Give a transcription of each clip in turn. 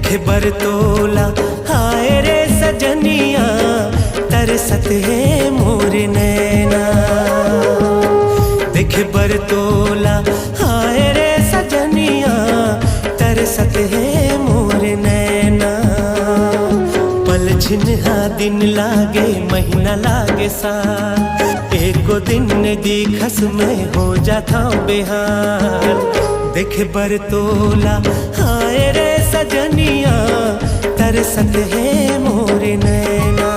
देखे बरतोला हाय रे सजनिया, तरसत है मोर नैना। देखे बरतोला हाय रे सजनिया, तरसत है मोर नैना। पल छिन्हा दिन लागे महीना लागे साल, एको दिन दिखस में हो जाता बेहाल। देखे बरतोला हाय रे सजनिया, तरसत है मोर नैना।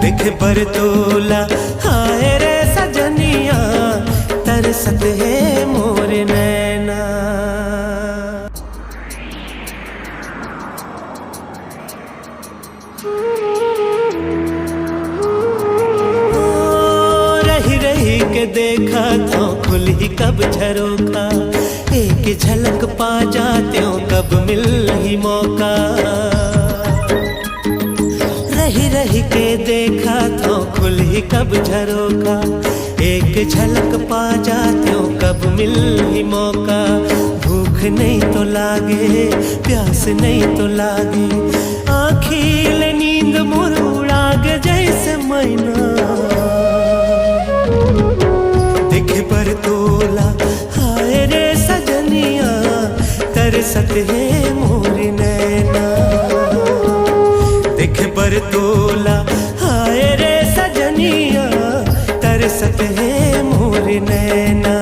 देखे बरतोला हाय रे सजनिया, तरसत है मोर नैना। रही के देखा तो खुली कब झरोखा, एक झलक पा जाते हो कब मिल ही मौका। रही के देखा तो खुली कब झरोखा, एक झलक पा जाते हो कब मिल ही मौका। भूख नहीं तो लागे प्यास नहीं तो लागे, आँखिल नींद मोर उड़ागे जैसे मैना। देखे बरतोला हाय रे सजनिया, तरसत है मोर नैना। देखे बरतोला हाय रे सजनिया, तरसत है मोर नैना।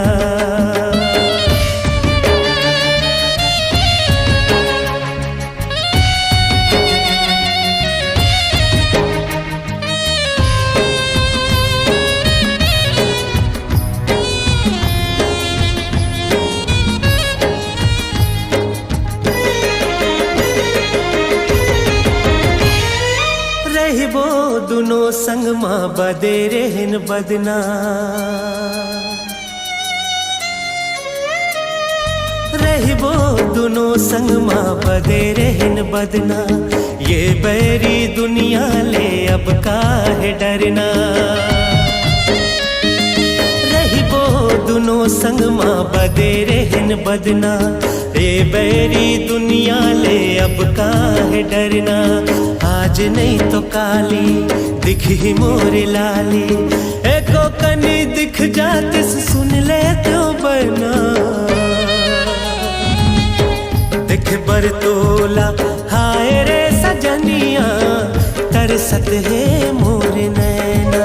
रहिबो दुनो संग माँ बदे रहन बदना। रहिबो दुनो संग माँ बदे रहन बदना, ये बैरी दुनिया ले अब काहे डरना। रहिबो दुनो संग माँ बदे रहन बदना, ये बैरी दुनिया ले अब काहे डरना। आज नहीं तो काली दिख ही मोर लाली, एको कनी दिख जाते सुन ले तो बना। देखे बरतोला हाय रे सजनिया, तरसत है मोर नैना।